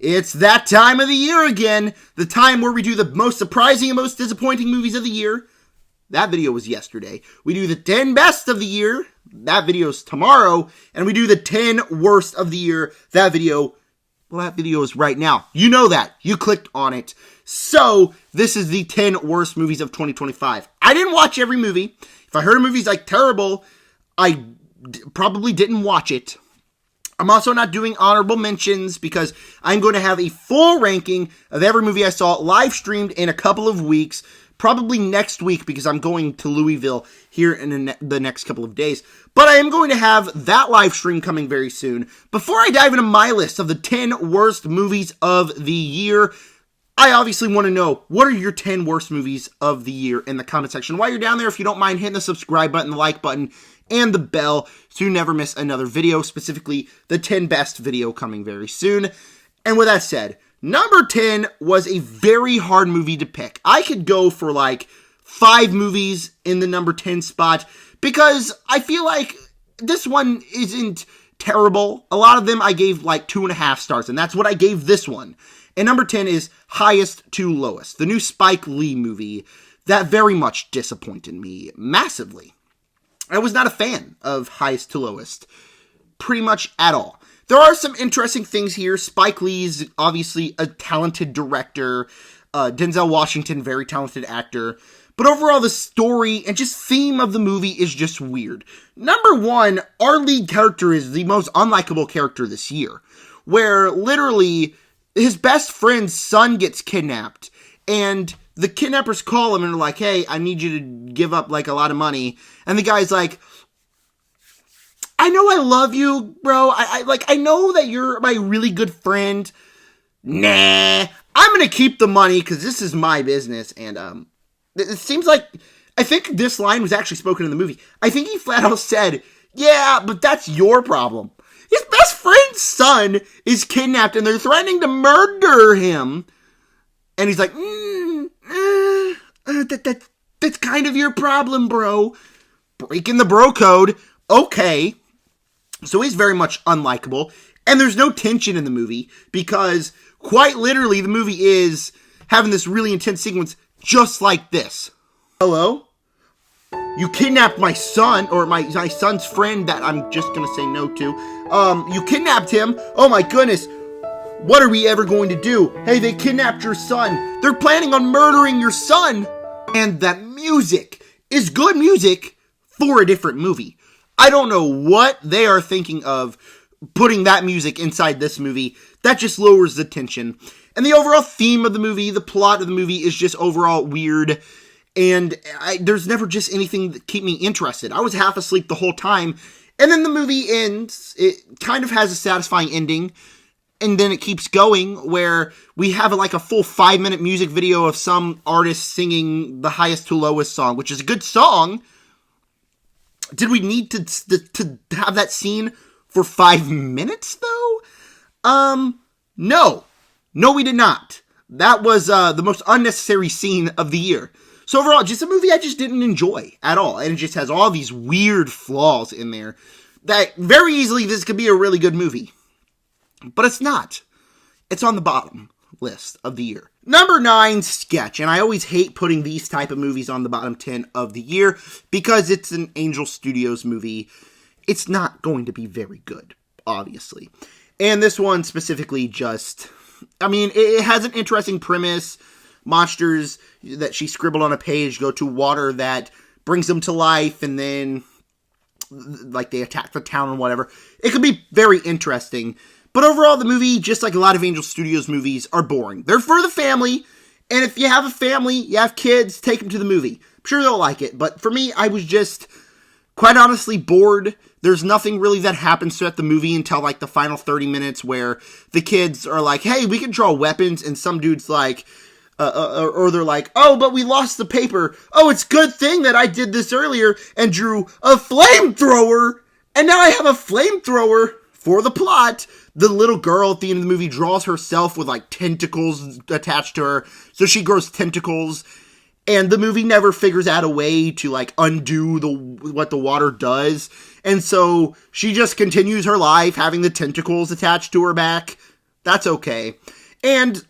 It's that time of the year again. The time where we do the most surprising and most disappointing movies of the year. That video was yesterday. We do the 10 best of the year. That video's tomorrow. And we do the 10 worst of the year. That video is right now. You know that. You clicked on it. So, this is the 10 worst movies of 2025. I didn't watch every movie. If I heard a movie's like terrible, I probably didn't watch it. I'm also not doing honorable mentions because I'm going to have a full ranking of every movie I saw live streamed in a couple of weeks, probably next week because I'm going to Louisville here in the next couple of days. But I am going to have that live stream coming very soon. Before I dive into my list of the 10 worst movies of the year, I obviously want to know, what are your 10 worst movies of the year in the comment section? While you're down there, if you don't mind hitting the subscribe button, the like button, and the bell so you never miss another video, specifically the 10 best video coming very soon. And with that said, number 10 was a very hard movie to pick. I could go for like 5 movies in the number 10 spot because I feel like this one isn't terrible. A lot of them I gave like 2.5 stars, and that's what I gave this one. And number 10 is Highest to Lowest, the new Spike Lee movie that very much disappointed me massively. I was not a fan of Highest to Lowest, pretty much at all. There are some interesting things here. Spike Lee's obviously a talented director. Denzel Washington, very talented actor. But overall, the story and just theme of the movie is just weird. Number 1, our lead character is the most unlikable character this year, where literally his best friend's son gets kidnapped, and the kidnappers call him and are like, hey, I need you to give up, like, a lot of money. And the guy's like, I know I love you, bro. I know that you're my really good friend. Nah, I'm gonna keep the money because this is my business. And, it seems like, I think this line was actually spoken in the movie. I think he flat out said, yeah, but that's your problem. His best friend's son is kidnapped and they're threatening to murder him. And he's like, that's kind of your problem, bro. Breaking the bro code. Okay. So he's very much unlikable. And there's no tension in the movie because quite literally the movie is having this really intense sequence just like this. Hello? You kidnapped my son, or my son's friend that I'm just gonna say no to. You kidnapped him. Oh my goodness. What are we ever going to do? Hey, they kidnapped your son. They're planning on murdering your son. And that music is good music for a different movie. I don't know what they are thinking of putting that music inside this movie. That just lowers the tension. And the overall theme of the movie, the plot of the movie is just overall weird. And there's never just anything that keep me interested. I was half asleep the whole time. And then the movie ends. It kind of has a satisfying ending. And then it keeps going where we have a full 5-minute music video of some artist singing the Highest to Lowest song, which is a good song. Did we need to have that scene for 5 minutes though? No. No, we did not. That was the most unnecessary scene of the year. So overall, just a movie I just didn't enjoy at all. And it just has all these weird flaws in there that very easily this could be a really good movie. But it's not. It's on the bottom list of the year. Number 9, Sketch. And I always hate putting these type of movies on the bottom 10 of the year because it's an Angel Studios movie. It's not going to be very good, obviously. And this one specifically just, it has an interesting premise. Monsters that she scribbled on a page go to water that brings them to life, and then they attack the town and whatever. It could be very interesting. But overall, the movie, just like a lot of Angel Studios movies, are boring. They're for the family, and if you have a family, you have kids, take them to the movie. I'm sure they'll like it, but for me, I was just, quite honestly, bored. There's nothing really that happens throughout the movie until, the final 30 minutes where the kids are like, hey, we can draw weapons, and some dude's like, or they're like, oh, but we lost the paper. Oh, it's a good thing that I did this earlier and drew a flamethrower, and now I have a flamethrower for the plot. The little girl at the end of the movie draws herself with tentacles attached to her, so she grows tentacles, and the movie never figures out a way to undo what the water does, and so she just continues her life having the tentacles attached to her back. That's okay. And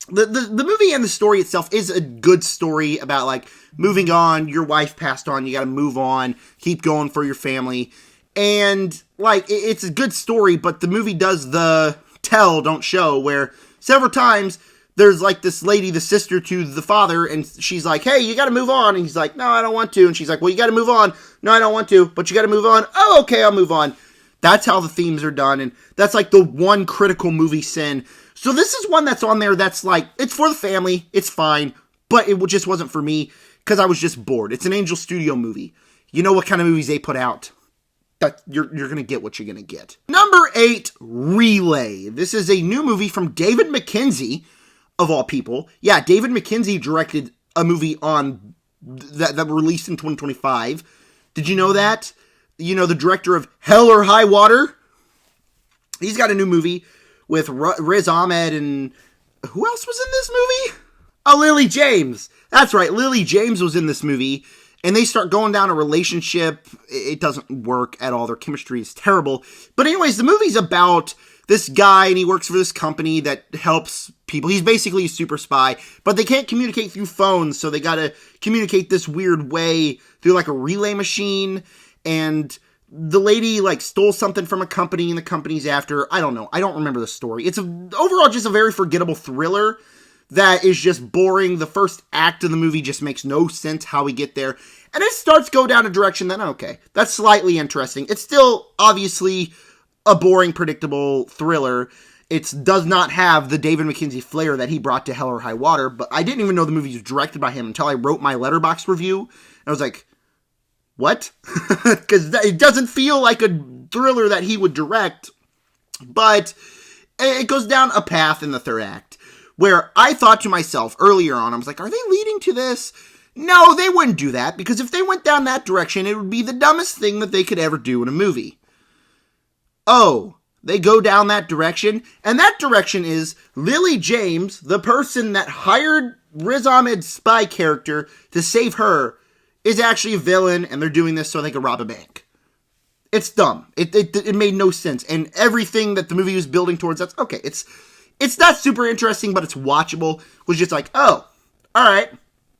the movie and the story itself is a good story about, like, moving on. Your wife passed on. You got to move on. Keep going for your family. And, like, it's a good story, but the movie does the tell, don't show, where several times there's, like, this lady, the sister to the father, and she's like, hey, you got to move on. And he's like, no, I don't want to. And she's like, well, you got to move on. No, I don't want to, but you got to move on. Oh, okay, I'll move on. That's how the themes are done, and that's, like, the one critical movie sin. So this is one that's on there that's, like, it's for the family, it's fine, but it just wasn't for me, because I was just bored. It's an Angel Studio movie. You know what kind of movies they put out. That you're going to get what you're going to get. Number 8, Relay. This is a new movie from David Mackenzie, of all people. Yeah, David Mackenzie directed a movie on that released in 2025. Did you know that? You know, the director of Hell or High Water? He's got a new movie with Riz Ahmed, and who else was in this movie? Oh, Lily James. That's right, Lily James was in this movie, and they start going down a relationship. It doesn't work at all. Their chemistry is terrible. But anyways, the movie's about this guy, and he works for this company that helps people. He's basically a super spy, but they can't communicate through phones, so they gotta communicate this weird way through, like, a relay machine, and the lady, like, stole something from a company, and the company's after. I don't know. I don't remember the story. It's overall just a very forgettable thriller that is just boring. The first act of the movie just makes no sense how we get there. And it starts to go down a direction that, okay, that's slightly interesting. It's still, obviously, a boring, predictable thriller. It does not have the David Mackenzie flair that he brought to Hell or High Water, but I didn't even know the movie was directed by him until I wrote my Letterboxd review. And I was like, what? Because it doesn't feel like a thriller that he would direct, but it goes down a path in the third act where I thought to myself earlier on, I was like, are they leading to this? No, they wouldn't do that, because if they went down that direction, it would be the dumbest thing that they could ever do in a movie. Oh, they go down that direction, and that direction is Lily James, the person that hired Riz Ahmed's spy character to save her, is actually a villain, and they're doing this so they can rob a bank. It's dumb. It made no sense, and everything that the movie was building towards, that's okay. It's not super interesting, but it's watchable. It was just like, oh, all right,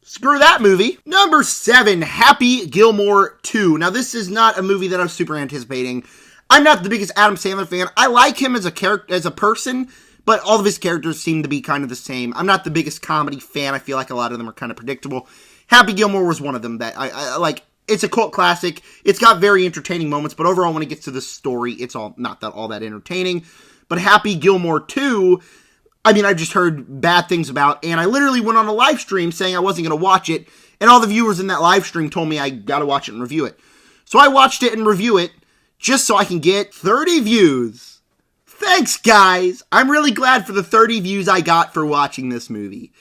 screw that movie. Number 7, Happy Gilmore 2. Now, this is not a movie that I'm super anticipating. I'm not the biggest Adam Sandler fan. I like him as a character, as a person, but all of his characters seem to be kind of the same. I'm not the biggest comedy fan. I feel like a lot of them are kind of predictable. Happy Gilmore was one of them that I like. It's a cult classic. It's got very entertaining moments, but overall, when it gets to the story, it's not all that entertaining. But Happy Gilmore 2, I mean, I just heard bad things about, and I literally went on a live stream saying I wasn't going to watch it, and all the viewers in that live stream told me I got to watch it and review it. So I watched it and review it just so I can get 30 views. Thanks, guys. I'm really glad for the 30 views I got for watching this movie.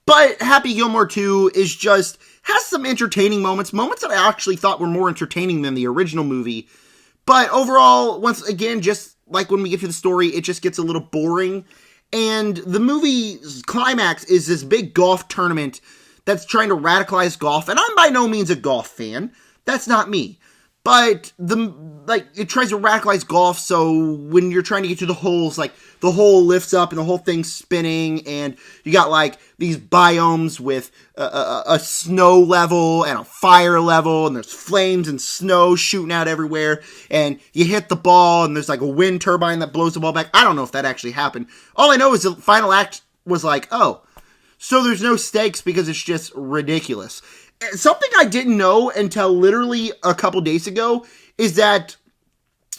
But Happy Gilmore 2 has some entertaining moments that I actually thought were more entertaining than the original movie. But overall, once again, just like when we get to the story, it just gets a little boring. And the movie's climax is this big golf tournament that's trying to radicalize golf. And I'm by no means a golf fan. That's not me. But it tries to radicalize golf, so when you're trying to get to the holes, like, the hole lifts up and the whole thing's spinning, and you got, like, these biomes with a snow level and a fire level, and there's flames and snow shooting out everywhere, and you hit the ball, and there's, like, a wind turbine that blows the ball back. I don't know if that actually happened. All I know is the final act was like, oh, so there's no stakes because it's just ridiculous. Something I didn't know until literally a couple days ago is that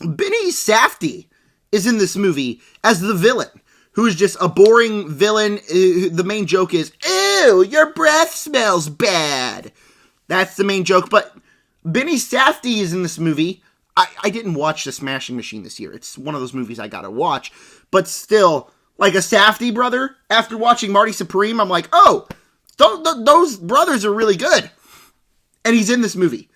Benny Safdie is in this movie as the villain, who is just a boring villain. The main joke is, ew, your breath smells bad. That's the main joke, but Benny Safdie is in this movie. I didn't watch The Smashing Machine this year. It's one of those movies I gotta watch, but still, like a Safdie brother, after watching Marty Supreme, I'm like, oh, those brothers are really good. And he's in this movie.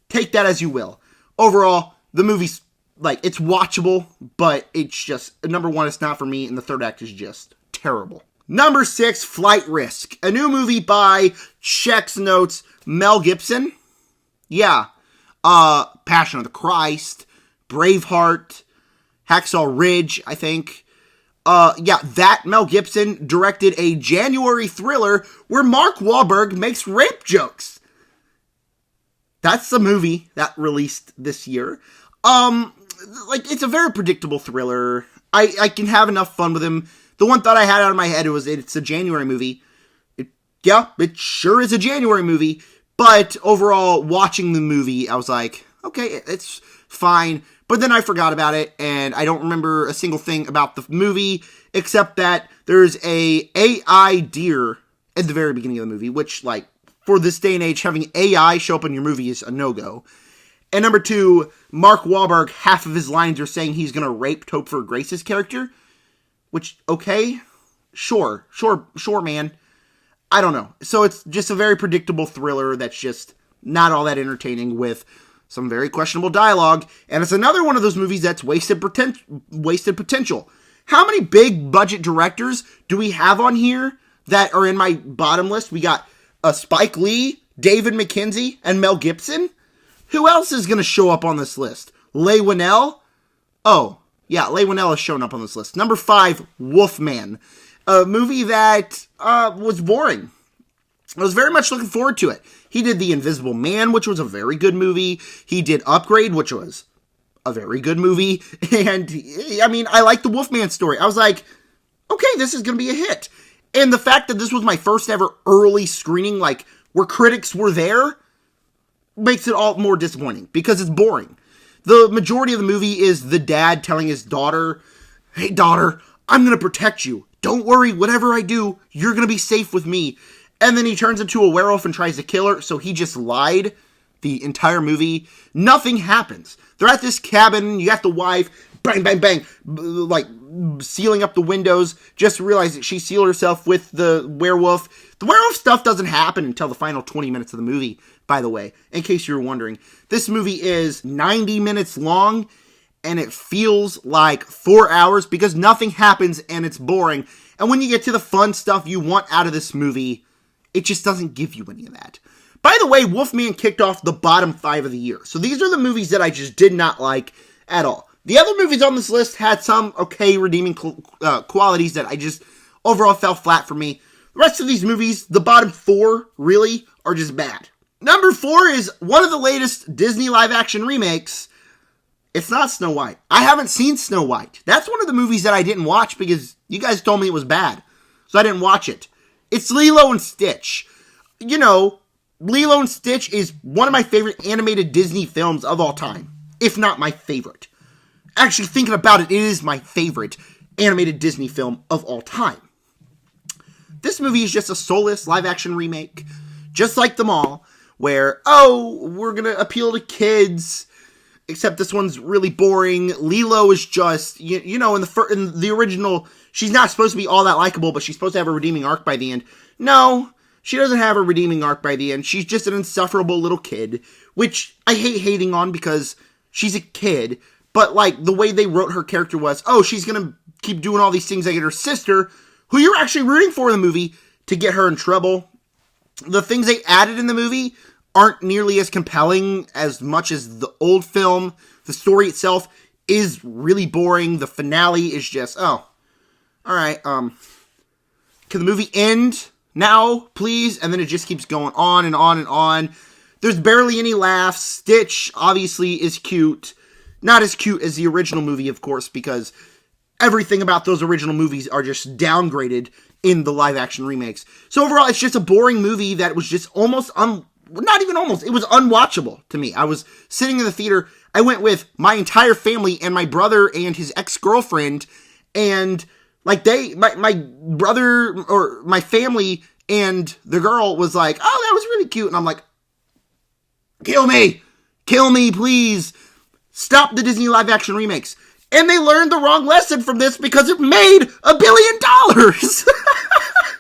Take that as you will. Overall, the movie's, like, it's watchable, but it's just, number 1, it's not for me, and the third act is just terrible. Number 6, Flight Risk. A new movie by Checks Notes Mel Gibson. Yeah. Passion of the Christ. Braveheart. Hacksaw Ridge, I think. that Mel Gibson directed a January thriller where Mark Wahlberg makes rape jokes. That's the movie that released this year. It's a very predictable thriller. I can have enough fun with him. The one thought I had out of my head was it's a January movie. It sure is a January movie. But overall, watching the movie, I was like, okay, it's fine. But then I forgot about it, and I don't remember a single thing about the movie, except that there's a AI deer at the very beginning of the movie, which, for this day and age, having AI show up in your movie is a no-go. And number two, Mark Wahlberg, half of his lines are saying he's going to rape Topher Grace's character, which, okay, sure, man. I don't know. So it's just a very predictable thriller that's just not all that entertaining with some very questionable dialogue. And it's another one of those movies that's wasted potential. How many big budget directors do we have on here that are in my bottom list? We got Spike Lee, David Mackenzie, and Mel Gibson. Who else is going to show up on this list? Leigh Whannell? Oh, yeah, Leigh Whannell has shown up on this list. Number 5, Wolfman. A movie that was boring. I was very much looking forward to it. He did The Invisible Man, which was a very good movie. He did Upgrade, which was a very good movie. And, I like the Wolfman story. I was like, okay, this is going to be a hit. And the fact that this was my first ever early screening, where critics were there, makes it all more disappointing, because it's boring. The majority of the movie is the dad telling his daughter, hey, daughter, I'm going to protect you. Don't worry, whatever I do, you're going to be safe with me. And then he turns into a werewolf and tries to kill her, so he just lied the entire movie. Nothing happens. They're at this cabin, you got the wife, bang, bang, bang, sealing up the windows, just to realize that she sealed herself with the werewolf. The werewolf stuff doesn't happen until the final 20 minutes of the movie, by the way, in case you were wondering. This movie is 90 minutes long, and it feels like 4 hours because nothing happens and it's boring. And when you get to the fun stuff you want out of this movie, it just doesn't give you any of that. By the way, Wolfman kicked off the bottom 5 of the year. So these are the movies that I just did not like at all. The other movies on this list had some okay redeeming qualities that I just overall fell flat for me. The rest of these movies, the bottom 4, really, are just bad. Number 4 is one of the latest Disney live-action remakes. It's not Snow White. I haven't seen Snow White. That's one of the movies that I didn't watch because you guys told me it was bad. So I didn't watch it. It's Lilo and Stitch. Lilo and Stitch is one of my favorite animated Disney films of all time. If not my favorite. Actually, thinking about it, it is my favorite animated Disney film of all time. This movie is just a soulless live-action remake, just like them all, where, we're going to appeal to kids, except this one's really boring. Lilo is just, in the original, she's not supposed to be all that likable, but she's supposed to have a redeeming arc by the end. No, she doesn't have a redeeming arc by the end. She's just an insufferable little kid, which I hate hating on because she's a kid, but, the way they wrote her character was, she's gonna keep doing all these things like her sister, who you're actually rooting for in the movie, to get her in trouble. The things they added in the movie aren't nearly as compelling as much as the old film. The story itself is really boring. The finale is just, alright, can the movie end now, please? And then it just keeps going on and on and on. There's barely any laughs. Stitch, obviously, is cute. Not as cute as the original movie, of course, because everything about those original movies are just downgraded in the live-action remakes. So overall, it's just a boring movie that was just almost, not even almost, it was unwatchable to me. I was sitting in the theater, I went with my entire family and my brother and his ex-girlfriend, and my brother, or my family and the girl was like, that was really cute, and I'm like, kill me, please, stop the Disney live-action remakes. And they learned the wrong lesson from this because it made $1 billion.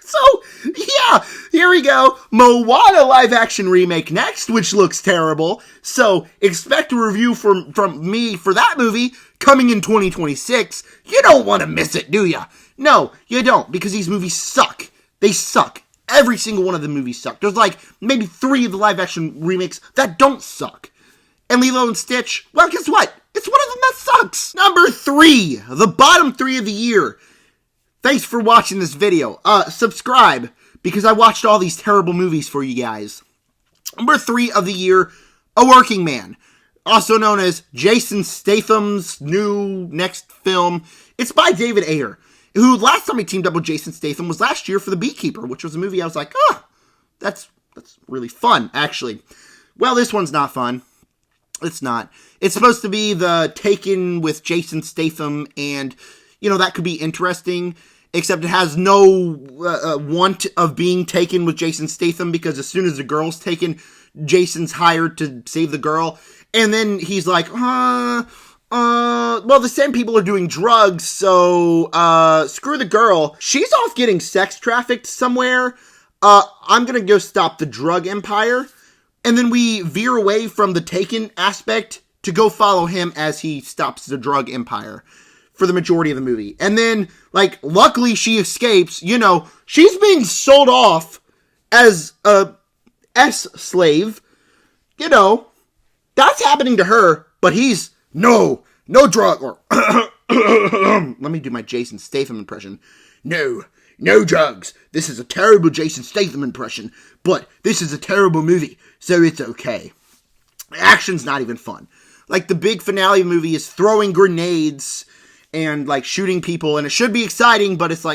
So, yeah, here we go. Moana live-action remake next, which looks terrible. So, expect a review from me for that movie coming in 2026. You don't want to miss it, do ya? No, you don't, because these movies suck. They suck. Every single one of the movies suck. There's maybe 3 of the live-action remakes that don't suck. And Lilo and Stitch, well, guess what? It's one of them that sucks. Number 3, the bottom 3 of the year. Thanks for watching this video. Subscribe, because I watched all these terrible movies for you guys. Number 3 of the year, A Working Man, also known as Jason Statham's new next film. It's by David Ayer, who last time he teamed up with Jason Statham was last year for The Beekeeper, which was a movie I was like, that's really fun, actually. Well, this one's not fun. It's not. It's supposed to be the Taken with Jason Statham, and, that could be interesting, except it has no want of being taken with Jason Statham, because as soon as the girl's taken, Jason's hired to save the girl, and then he's like, well, the same people are doing drugs, so, screw the girl. She's off getting sex trafficked somewhere. I'm gonna go stop the drug empire. And then we veer away from the Taken aspect to go follow him as he stops the drug empire for the majority of the movie. And then, luckily she escapes. She's being sold off as a S-slave. That's happening to her, but he's, no drug, or, let me do my Jason Statham impression. No drugs. This is a terrible Jason Statham impression, but this is a terrible movie, so it's okay. Action's not even fun. The big finale of the movie is throwing grenades and, shooting people, and it should be exciting, but it's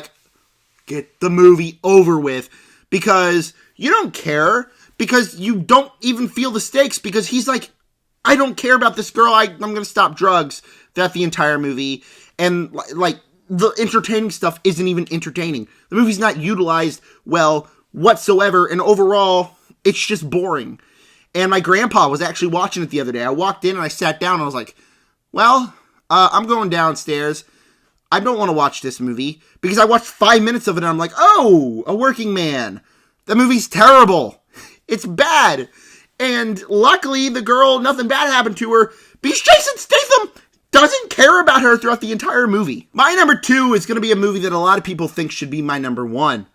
get the movie over with, because you don't care, because you don't even feel the stakes, because he's I don't care about this girl, I'm gonna stop drugs throughout the entire movie, and, the entertaining stuff isn't even entertaining. The movie's not utilized well whatsoever, and overall, it's just boring. And my grandpa was actually watching it the other day. I walked in and I sat down and I was like, well, I'm going downstairs. I don't want to watch this movie, because I watched 5 minutes of it and I'm like, oh, A Working Man. The movie's terrible. It's bad. And luckily, the girl, nothing bad happened to her, because Jason Statham doesn't care about her throughout the entire movie. My number 2 is going to be a movie that a lot of people think should be my number 1.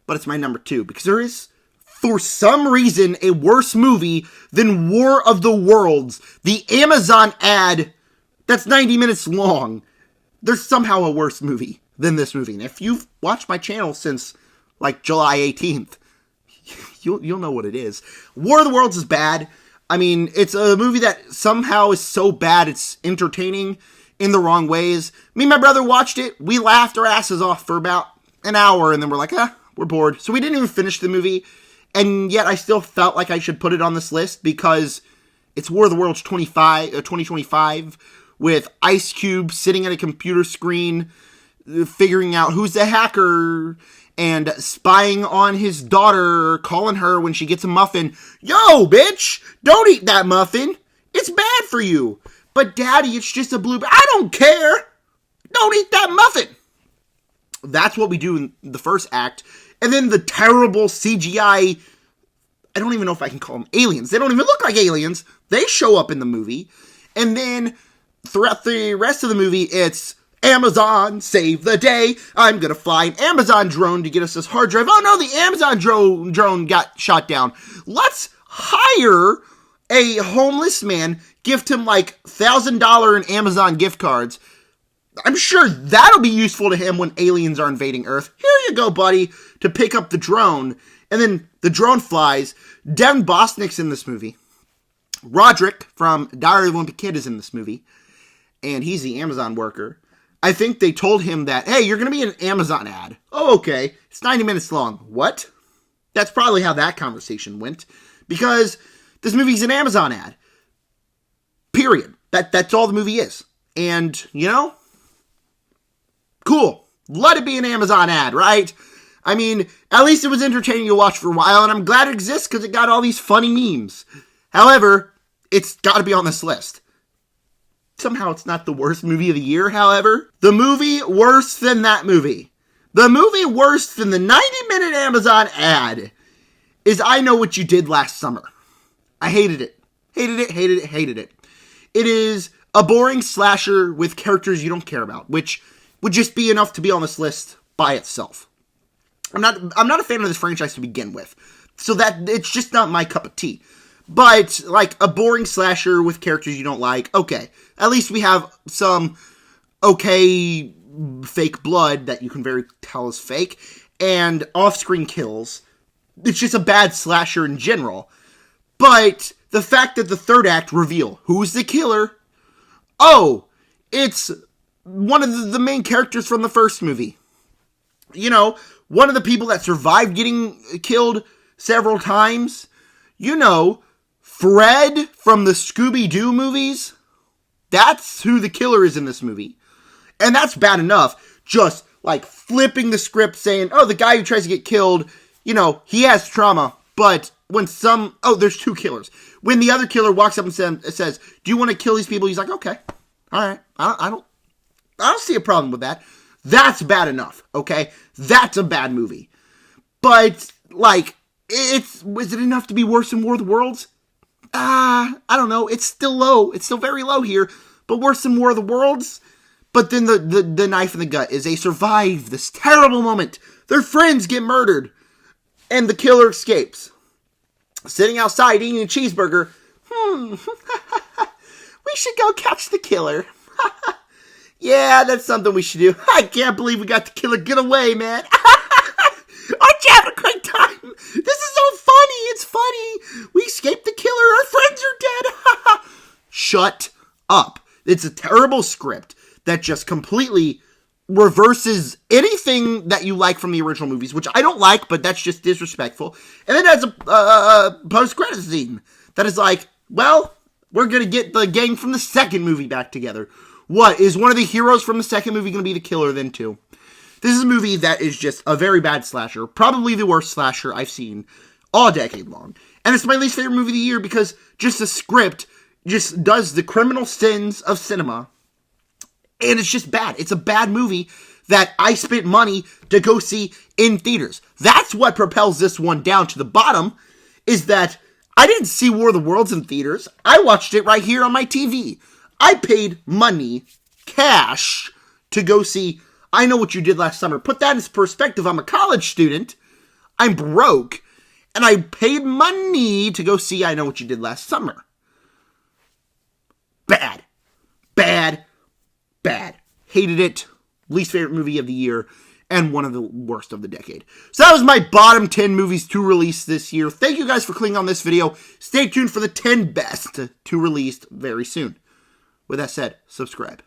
But it's my number 2, because there is, for some reason, a worse movie than War of the Worlds, the Amazon ad that's 90 minutes long. There's somehow a worse movie than this movie. And if you've watched my channel since, July 18th, you'll know what it is. War of the Worlds is bad. I mean, it's a movie that somehow is so bad it's entertaining in the wrong ways. Me and my brother watched it. We laughed our asses off for about an hour, and then we're like, we're bored. So we didn't even finish the movie, and yet I still felt like I should put it on this list, because it's War of the Worlds 2025, with Ice Cube sitting at a computer screen, figuring out who's the hacker, and spying on his daughter, calling her when she gets a muffin. Yo, bitch, don't eat that muffin. It's bad for you. But daddy, it's just a blueberry. I don't care. Don't eat that muffin. That's what we do in the first act. And then the terrible CGI, I don't even know if I can call them aliens. They don't even look like aliens. They show up in the movie. And then throughout the rest of the movie, it's Amazon, save the day. I'm gonna fly an Amazon drone to get us this hard drive. Oh no, the Amazon drone got shot down. Let's hire a homeless man, gift him $1,000 in Amazon gift cards. I'm sure that'll be useful to him when aliens are invading Earth. Here you go, buddy, to pick up the drone. And then the drone flies. Devin Bosnick's in this movie. Roderick from Diary of a Wimpy Kid is in this movie. And he's the Amazon worker. I think they told him that, hey, you're going to be in an Amazon ad. Oh, okay. It's 90 minutes long. What? That's probably how that conversation went. Because this movie's an Amazon ad. Period. That's all the movie is. And, cool. Let it be an Amazon ad, right? I mean, at least it was entertaining to watch for a while, and I'm glad it exists because it got all these funny memes. However, it's got to be on this list. Somehow it's not the worst movie of the year, however. The movie worse than that movie. The movie worse than the 90-minute Amazon ad is I Know What You Did Last Summer. I hated it. Hated it. It is a boring slasher with characters you don't care about, which would just be enough to be on this list by itself. I'm not a fan of this franchise to begin with, so that it's just not my cup of tea. But, a boring slasher with characters you don't like, okay. At least we have some okay fake blood that you can very tell is fake, and off-screen kills. It's just a bad slasher in general. But the fact that the third act reveal who's the killer, oh, it's one of the main characters from the first movie. You know, one of the people that survived getting killed several times. You know, Fred from the Scooby-Doo movies. That's who the killer is in this movie. And that's bad enough. Just like flipping the script saying, oh, the guy who tries to get killed, you know, he has trauma. But when there's two killers. When the other killer walks up and says, do you want to kill these people? He's like, okay, all right. I don't see a problem with that. That's bad enough, okay? That's a bad movie. But, like, was it enough to be worse than War of the Worlds? I don't know. It's still low. It's still very low here. But worse than War of the Worlds? But then the knife in the gut is they survive this terrible moment. Their friends get murdered. And the killer escapes. Sitting outside eating a cheeseburger. We should go catch the killer. Yeah, that's something we should do. I can't believe we got the killer get away, man. Aren't you having a great time? This is so funny. It's funny. We escaped the killer. Our friends are dead. Shut up. It's a terrible script that just completely reverses anything that you like from the original movies, which I don't like, but that's just disrespectful. And then has a post-credit scene that is like, well, we're going to get the gang from the second movie back together. What, is one of the heroes from the second movie going to be the killer then too? This is a movie that is just a very bad slasher. Probably the worst slasher I've seen all decade long. And it's my least favorite movie of the year because just the script just does the criminal sins of cinema. And it's just bad. It's a bad movie that I spent money to go see in theaters. That's what propels this one down to the bottom, is that I didn't see War of the Worlds in theaters. I watched it right here on my TV. I paid money, cash, to go see I Know What You Did Last Summer. Put that in perspective. I'm a college student. I'm broke. And I paid money to go see I Know What You Did Last Summer. Bad. Bad. Bad. Hated it. Least favorite movie of the year. And one of the worst of the decade. So that was my bottom 10 movies to release this year. Thank you guys for clicking on this video. Stay tuned for the 10 best to release very soon. With that said, subscribe.